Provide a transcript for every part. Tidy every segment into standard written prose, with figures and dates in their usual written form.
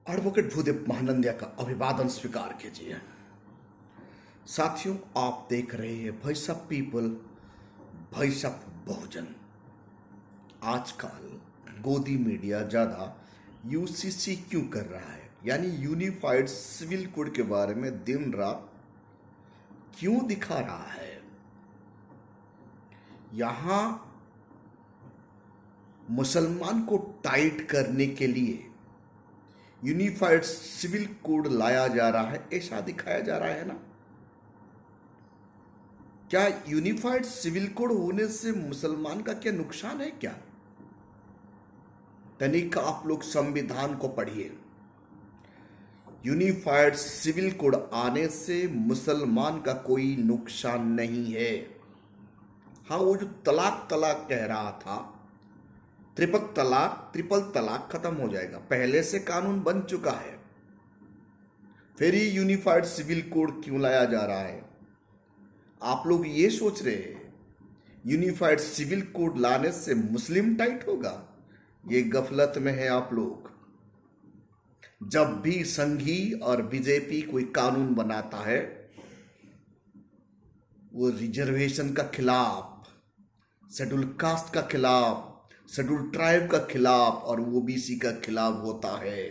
Advocate Bhudev Mahanandia का अभिवादन स्वीकार कीजिए। साथियों, आप देख रहे हैं voice of people, voice of Bahujan. आजकल गोदी मीडिया ज्यादा यूसीसी क्यों कर रहा है, यानी यूनिफाइड सिविल कोड के बारे में दिन रात क्यों दिखा रहा है। यहां मुसलमान को टाइट करने के लिए यूनिफाइड सिविल कोड लाया जा रहा है, ऐसा दिखाया जा रहा है ना। क्या यूनिफाइड सिविल कोड होने से मुसलमान का क्या नुकसान है क्या? तनिक आप लोग संविधान को पढ़िए। यूनिफाइड सिविल कोड आने से मुसलमान का कोई नुकसान नहीं है। हाँ, वो जो तलाक तलाक कह रहा था, ट्रिपल तलाक खत्म हो जाएगा। पहले से कानून बन चुका है, फिर ही यूनिफाइड सिविल कोड क्यों लाया जा रहा है? आप लोग ये सोच रहे हैं यूनिफाइड सिविल कोड लाने से मुस्लिम टाइट होगा? ये गफलत में है आप लोग। जब भी संघी और बीजेपी कोई कानून बनाता है, वो रिजर्वेशन का खिलाफ, शेड्यूल कास्ट का खिलाफ, शेड्यूल ट्राइब का खिलाफ और ओबीसी का खिलाफ होता है।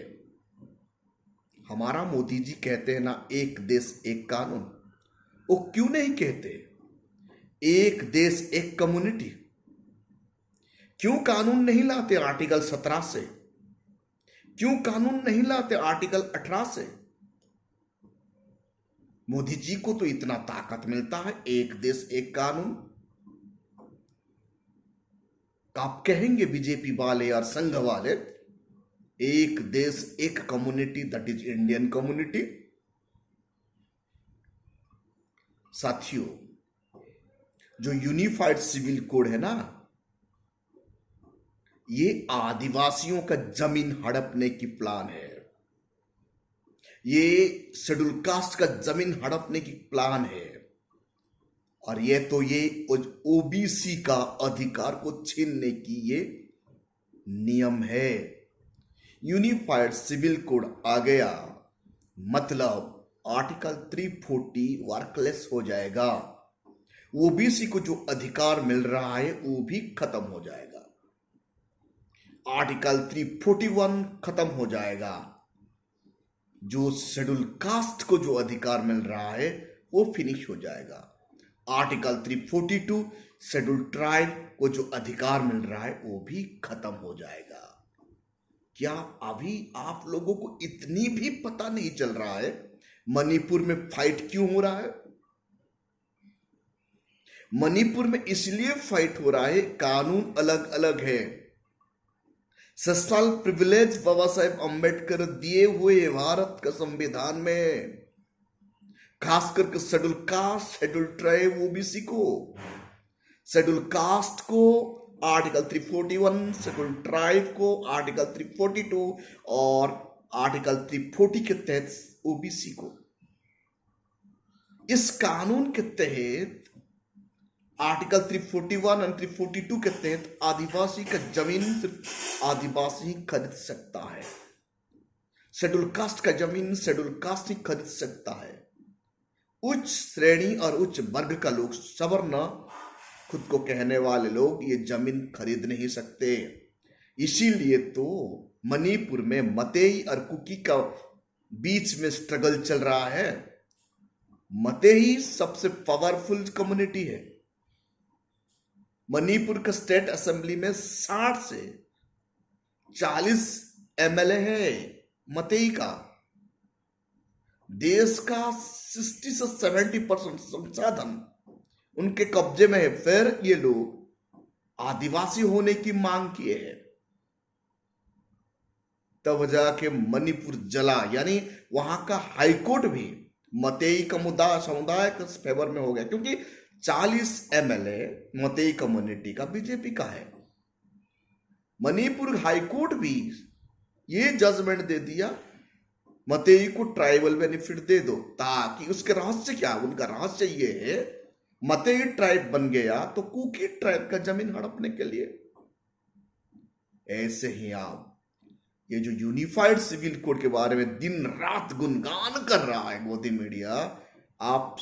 हमारा मोदी जी कहते हैं ना, एक देश एक कानून। वो क्यों नहीं कहते एक देश एक कम्युनिटी? क्यों कानून नहीं लाते आर्टिकल 17 से? क्यों कानून नहीं लाते आर्टिकल 18 से? मोदी जी को तो इतना ताकत मिलता है, एक देश एक कानून। आप कहेंगे बीजेपी वाले और संघ वाले, एक देश एक community, that is Indian community. साथियों, जो यूनिफाइड सिविल कोड है ना, ये आदिवासियों का जमीन हड़पने की प्लान है। ये शेड्यूल कास्ट का जमीन हड़पने की प्लान है। और ये ओबीसी का अधिकार को छीनने की ये नियम है। यूनिफाइड सिविल कोड आ गया मतलब आर्टिकल 340 वर्कलेस हो जाएगा। ओबीसी को जो अधिकार मिल रहा है वो भी खत्म हो जाएगा। आर्टिकल 341 खत्म हो जाएगा। जो शेड्यूल कास्ट को जो अधिकार मिल रहा है वो फिनिश हो जाएगा। आर्टिकल 342 शेड्यूल ट्राइब को जो अधिकार मिल रहा है वो भी खत्म हो जाएगा। क्या अभी आप लोगों को इतनी भी पता नहीं चल रहा है मणिपुर में फाइट क्यों हो रहा है? मणिपुर में इसलिए फाइट हो रहा है, कानून अलग अलग है। सोशल प्रिविलेज बाबा साहेब अंबेडकर दिए हुए भारत का संविधान में, खास करके schedule caste, schedule tribe, OBC को। शेड्यूल कास्ट को आर्टिकल 341, शेड्यूल ट्राइब को आर्टिकल 342 और आर्टिकल 340 के तहत ओबीसी को। इस कानून के तहत आर्टिकल 341 और 342 के तहत आदिवासी का जमीन सिर्फ आदिवासी ही खरीद सकता है। शेड्यूल कास्ट का जमीन शेड्यूल कास्ट ही खरीद सकता है। उच्च श्रेणी और उच्च वर्ग का लोग, सवर्ण खुद को कहने वाले लोग, ये जमीन खरीद नहीं सकते। इसीलिए तो मणिपुर में मतेई और कुकी का बीच में स्ट्रगल चल रहा है। मतेई सबसे पावरफुल कम्युनिटी है। मणिपुर का स्टेट असेंबली में 60 से 40 एमएलए है मतेई का। देश का 60 से 70% संसाधन उनके कब्जे में है। फिर ये लोग आदिवासी होने की मांग किए हैं, तब जाके मणिपुर जला। यानी वहां का हाईकोर्ट भी मतेई समुदाय के फेवर में हो गया, क्योंकि 40 एमएलए मतेई कम्युनिटी का बीजेपी का है। मणिपुर हाईकोर्ट भी ये जजमेंट दे दिया, मतेई को ट्राइबल बेनिफिट दे दो, ताकि उसके रहस्य क्या, उनका रहस्य ये है, मतेई ट्राइब बन गया तो कुकी ट्राइब का जमीन हड़पने के लिए। ऐसे ही आप ये जो यूनिफाइड सिविल कोड के बारे में दिन रात गुणगान कर रहा है मोदी मीडिया, आप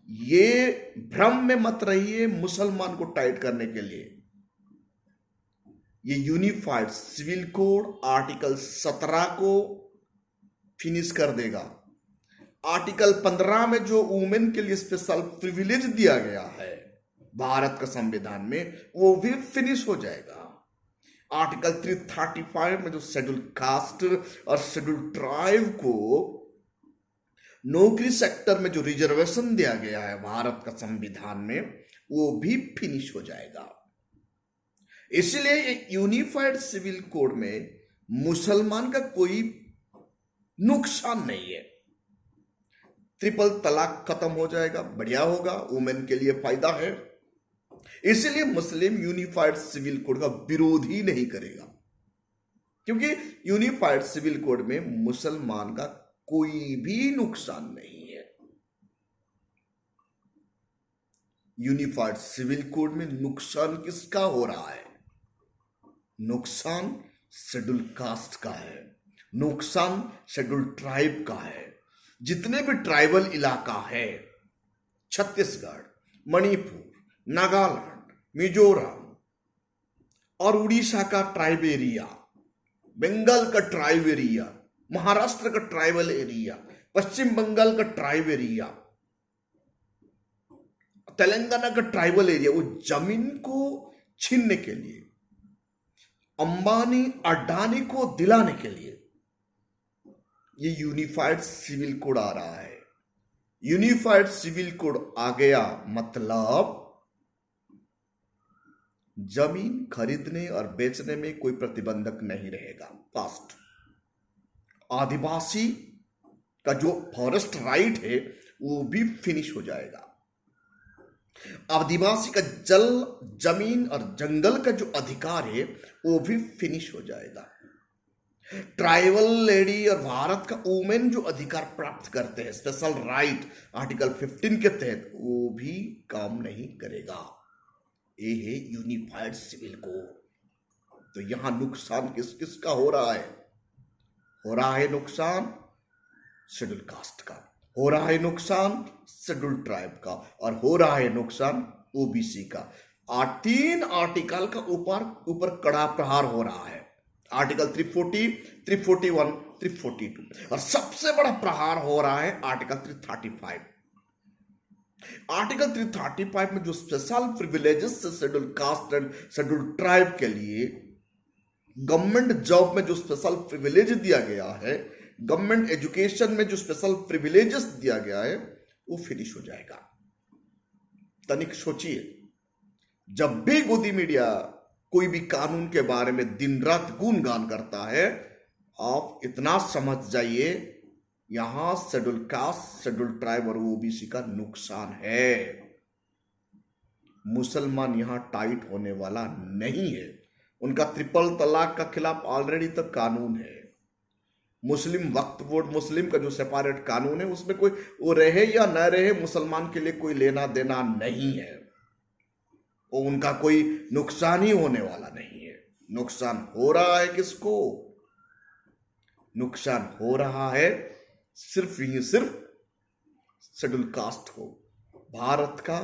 ये भ्रम में मत रहिए मुसलमान को टाइट करने के लिए। ये यूनिफाइड सिविल कोड आर्टिकल 17 को फिनिश कर देगा। आर्टिकल 15 में जो वुमेन के लिए स्पेशल प्रिविलेज दिया गया है भारत का संविधान में, वो भी फिनिश हो जाएगा। आर्टिकल 335 में जो शेड्यूल कास्ट और शेड्यूल ट्राइब को नौकरी सेक्टर में जो रिजर्वेशन दिया गया है भारत का संविधान में, वो भी फिनिश हो जाएगा। इसलिए यूनिफाइड सिविल कोड में मुसलमान का कोई नुकसान नहीं है। ट्रिपल तलाक खत्म हो जाएगा, बढ़िया होगा, वुमेन के लिए फायदा है। इसलिए मुस्लिम यूनिफाइड सिविल कोड का विरोध ही नहीं करेगा, क्योंकि यूनिफाइड सिविल कोड में मुसलमान का कोई भी नुकसान नहीं है। यूनिफाइड सिविल कोड में नुकसान किसका हो रहा है? नुकसान शेड्यूल कास्ट का है, नुकसान शेड्यूल ट्राइब का है। जितने भी ट्राइबल इलाका है, छत्तीसगढ़, मणिपुर, नागालैंड, मिजोरम और उड़ीसा का ट्राइब एरिया, बंगाल का ट्राइब एरिया, महाराष्ट्र का ट्राइबल एरिया, पश्चिम बंगाल का ट्राइब एरिया, तेलंगाना का ट्राइबल एरिया, वो जमीन को छीनने के लिए, अंबानी अडानी को दिलाने के लिए ये यूनिफाइड सिविल कोड आ रहा है। यूनिफाइड सिविल कोड आ गया मतलब जमीन खरीदने और बेचने में कोई प्रतिबंधक नहीं रहेगा। फास्ट आदिवासी का जो फॉरेस्ट राइट है वो भी फिनिश हो जाएगा। आदिवासी का जल, जमीन और जंगल का जो अधिकार है वो भी फिनिश हो जाएगा। ट्राइबल लेडी और भारत का वुमेन जो अधिकार प्राप्त करते हैं स्पेशल राइट आर्टिकल 15 के तहत, वो भी काम नहीं करेगा। ये है यूनिफाइड सिविल कोड। तो यहां नुकसान किस किस का हो रहा है? हो रहा है नुकसान शेड्यूल कास्ट का, हो रहा है नुकसान शेड्यूल ट्राइब का, और हो रहा है नुकसान ओबीसी का। 3 आर्टिकल का ऊपर कड़ा प्रहार हो रहा है। आर्टिकल 340, 341, 342, और सबसे बड़ा प्रहार हो रहा है आर्टिकल 335। आर्टिकल 335 में जो स्पेशल प्रिविलेजेस से schedule caste and schedule tribe के लिए गवर्नमेंट जॉब में जो स्पेशल प्रिविलेज दिया गया है, गवर्नमेंट एजुकेशन में जो स्पेशल प्रिविलेजेस दिया गया है, वो फिनिश हो जाएगा। तनिक सोचिए, जब भी मोदी मीडिया कोई भी कानून के बारे में दिन रात गुणगान करता है, आप इतना समझ जाइए यहां शेड्यूल कास्ट, शेड्यूल ट्राइब और ओबीसी का नुकसान है। मुसलमान यहां टाइट होने वाला नहीं है। उनका ट्रिपल तलाक का खिलाफ ऑलरेडी तक कानून है। मुस्लिम वक्फ बोर्ड, मुस्लिम का जो सेपरेट कानून है, उसमें कोई वो रहे या न रहे, मुसलमान के लिए कोई लेना देना नहीं है। वो उनका कोई नुकसान ही होने वाला नहीं है। नुकसान हो रहा है किसको? नुकसान हो रहा है सिर्फ शेड्यूल कास्ट को, भारत का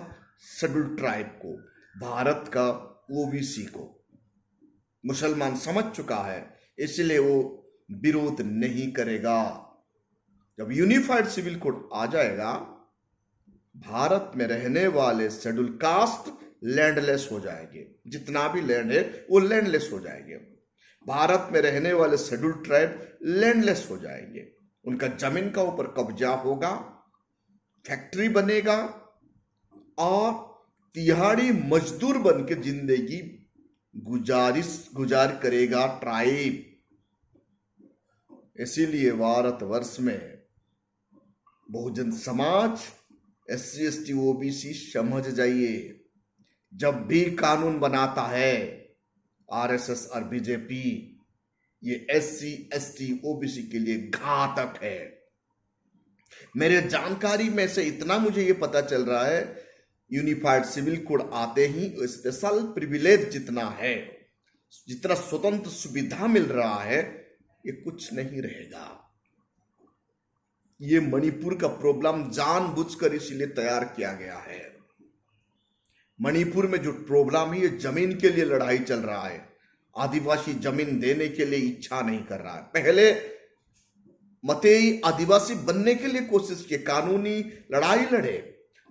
शेड्यूल ट्राइब को, भारत का ओबीसी को। मुसलमान समझ चुका है, इसलिए वो विरोध नहीं करेगा। जब यूनिफाइड सिविल कोड आ जाएगा, भारत में रहने वाले शेड्यूल कास्ट लैंडलेस हो जाएंगे। जितना भी लैंड है वो लैंडलेस हो जाएंगे। भारत में रहने वाले शेड्यूल ट्राइब लैंडलेस हो जाएंगे। उनका जमीन का ऊपर कब्जा होगा, फैक्ट्री बनेगा और तिहाड़ी मजदूर बन के जिंदगी गुजार करेगा ट्राइब। इसीलिए भारतवर्ष में Bahujan Samaj, SC ST OBC समझ जाइए, जब भी कानून बनाता है RSS और बीजेपी, ये SC ST OBC के लिए घातक है। मेरे जानकारी में से इतना मुझे ये पता चल रहा है, यूनिफाइड सिविल कोड आते ही स्पेशल प्रिविलेज जितना है, जितना स्वतंत्र सुविधा मिल रहा है ये कुछ नहीं रहेगा। ये मणिपुर का प्रॉब्लम जानबूझकर इसीलिए तैयार किया गया है। मणिपुर में जो प्रॉब्लम है, ये जमीन के लिए लड़ाई चल रहा है। आदिवासी जमीन देने के लिए इच्छा नहीं कर रहा है। पहले मतेई आदिवासी बनने के लिए कोशिश की, कानूनी लड़ाई लड़े।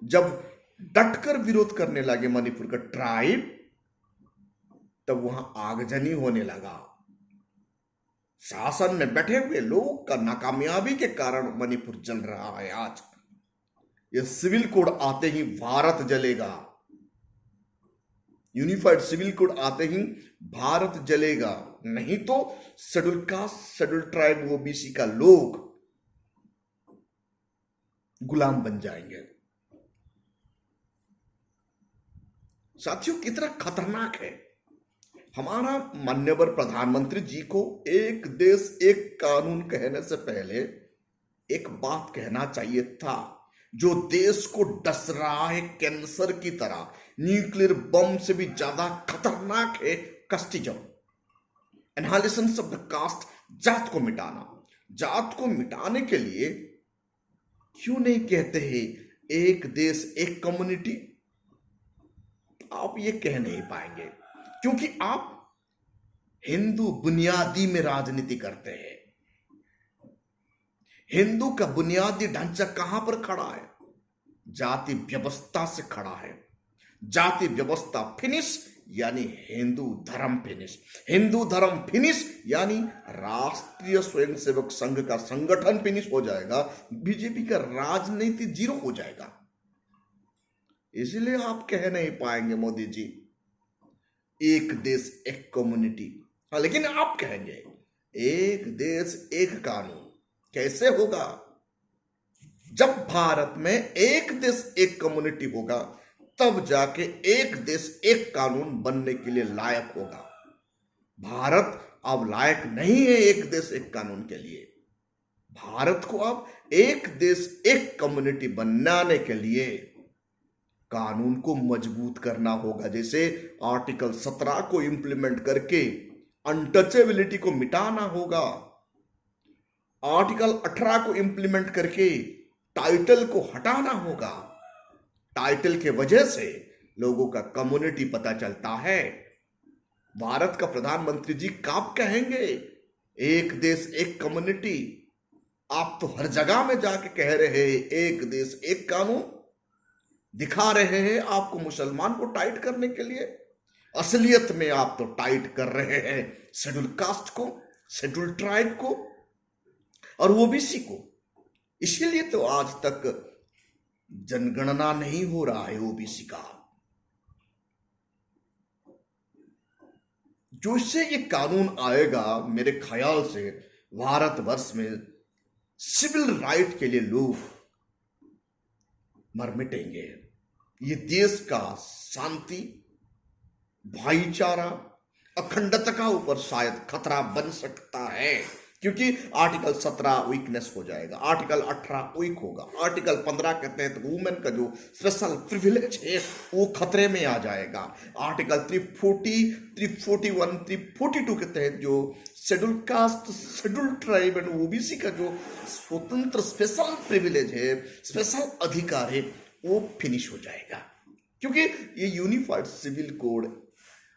जब डटकर विरोध करने लगे मणिपुर का ट्राइब, तब वहां आगजनी होने लगा। शासन में बैठे हुए लोग का नाकामयाबी के कारण मणिपुर जल रहा है आज। ये सिविल कोड आते ही भारत जलेगा। यूनिफाइड सिविल कोड आते ही भारत जलेगा। नहीं तो schedule caste, schedule tribe, OBC का लोग गुलाम बन जाएंगे। साथियों, कितना खतरनाक है। हमारा माननीय प्रधानमंत्री जी को एक देश एक कानून कहने से पहले एक बात कहना चाहिए था। जो देश को डस रहा है कैंसर की तरह, न्यूक्लियर बम से भी ज्यादा खतरनाक है कास्टिज्म, एनहालिसेंस ऑफ द कास्ट, जात को मिटाना। जात को मिटाने के लिए क्यों नहीं कहते हैं एक देश एक कम्युनिटी? आप ये कह नहीं पाएंगे, क्योंकि आप हिंदू बुनियादी में राजनीति करते हैं। हिंदू का बुनियादी ढांचा कहां पर खड़ा है? जाति व्यवस्था से खड़ा है। जाति व्यवस्था फिनिश यानी हिंदू धर्म फिनिश। हिंदू धर्म फिनिश यानी राष्ट्रीय स्वयंसेवक संघ का संगठन फिनिश हो जाएगा। बीजेपी का राजनीति जीरो हो जाएगा। इसलिए आप कह नहीं पाएंगे मोदी जी एक देश एक कम्युनिटी। हाँ, लेकिन आप कहेंगे एक देश एक कानून। कैसे होगा? जब भारत में एक देश एक कम्युनिटी होगा, तब जाके एक देश एक कानून बनने के लिए लायक होगा। भारत अब लायक नहीं है एक देश एक कानून के लिए। भारत को अब एक देश एक कम्युनिटी बनाने के लिए कानून को मजबूत करना होगा। जैसे आर्टिकल 17 को इंप्लीमेंट करके अनटचेबिलिटी को मिटाना होगा। आर्टिकल 18 को इंप्लीमेंट करके टाइटल को हटाना होगा। टाइटल के वजह से लोगों का कम्युनिटी पता चलता है। भारत का प्रधानमंत्री जी कब कहेंगे एक देश एक कम्युनिटी? आप तो हर जगह में जाके कह रहे हैं एक देश एक कानून, दिखा रहे हैं आपको मुसलमान को टाइट करने के लिए। असलियत में आप तो टाइट कर रहे हैं शेड्यूल कास्ट को, शेड्यूल ट्राइब को और ओबीसी को। इसीलिए तो आज तक जनगणना नहीं हो रहा है ओबीसी का। जो इससे ये कानून आएगा, मेरे ख्याल से भारतवर्ष में सिविल राइट के लिए लोग मर मिटेंगे। ये देश का शांति, भाईचारा, अखंडता का ऊपर शायद खतरा बन सकता है, क्योंकि आर्टिकल 17 वीकनेस हो जाएगा, आर्टिकल 18 वीक होगा, आर्टिकल 15 के तहत वुमेन का जो स्पेशल प्रिविलेज है वो खतरे में आ जाएगा। आर्टिकल 340, 341, 342 के तहत जो schedule caste, schedule tribe and OBC का जो स्वतंत्र स्पेशल प्रिविलेज है, स्पेशल अधिकार है, वो फिनिश हो जाएगा। क्योंकि ये यूनिफाइड सिविल कोड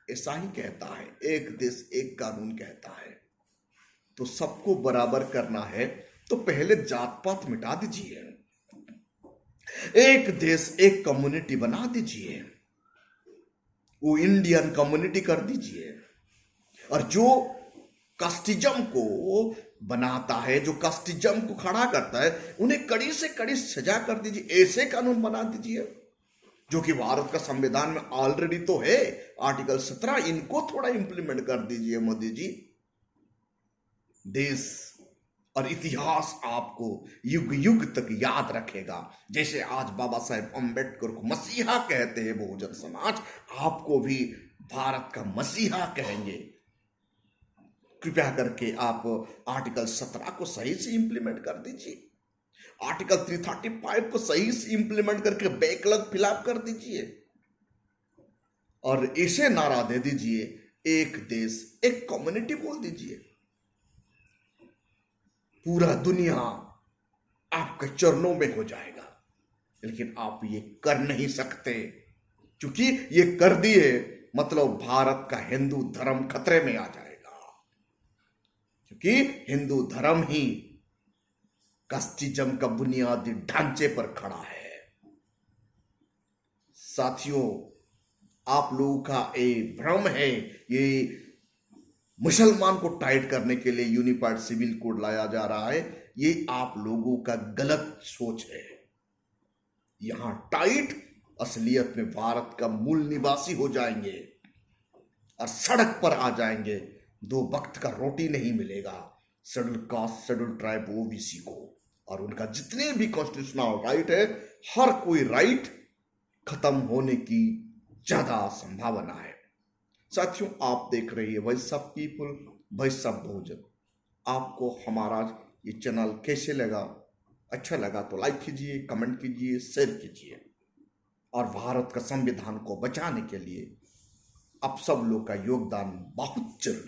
ऐसा ही कहता है, एक देश एक कानून कहता है। तो सबको बराबर करना है तो पहले जात पात मिटा दीजिए, एक देश एक कम्युनिटी बना दीजिए, वो इंडियन कम्युनिटी कर दीजिए। और जो कास्टिज्म को बनाता है, जो कास्टिज्म को खड़ा करता है, उन्हें कड़ी से कड़ी सजा कर दीजिए। ऐसे कानून बना दीजिए जो कि भारत का संविधान में ऑलरेडी तो है, आर्टिकल 17, इनको थोड़ा इंप्लीमेंट कर दीजिए मोदी जी। देश और इतिहास आपको युग युग तक याद रखेगा। जैसे आज बाबा साहेब अम्बेडकर को मसीहा कहते हैं बहुजन समाज, आपको भी भारत का मसीहा कहेंगे। कृपया करके आप आर्टिकल 17 को सही से इंप्लीमेंट कर दीजिए, आर्टिकल 335 को सही से इंप्लीमेंट करके बैकलॉग फिलअप कर दीजिए और इसे नारा दे दीजिए, एक देश एक कम्युनिटी बोल दीजिए। पूरा दुनिया आपके चरणों में हो जाएगा, लेकिन आप ये कर नहीं सकते, क्योंकि ये कर दिए मतलब भारत का हिंदू धर्म खतरे में आ जाएगा, क्योंकि हिंदू धर्म ही कास्टिज्म का बुनियादी ढांचे पर खड़ा है। साथियों, आप लोगों का एक भ्रम है, ये मुसलमान को टाइट करने के लिए यूनिफाइड सिविल कोड लाया जा रहा है, ये आप लोगों का गलत सोच है। यहां टाइट असलियत में भारत का मूल निवासी हो जाएंगे और सड़क पर आ जाएंगे, 2 वक्त का रोटी नहीं मिलेगा schedule caste schedule tribe OBC को, और उनका जितने भी कॉन्स्टिट्यूशनल राइट है, हर कोई राइट खत्म होने की ज्यादा संभावना है। साथियों, आप देख रहे हैं voice of people, voice of Bahujan. आपको हमारा ये चैनल कैसे लगा? अच्छा लगा तो लाइक कीजिए, कमेंट कीजिए, शेयर कीजिए, और भारत का संविधान को बचाने के लिए आप सब लोग का योगदान बहुत जरूरी है।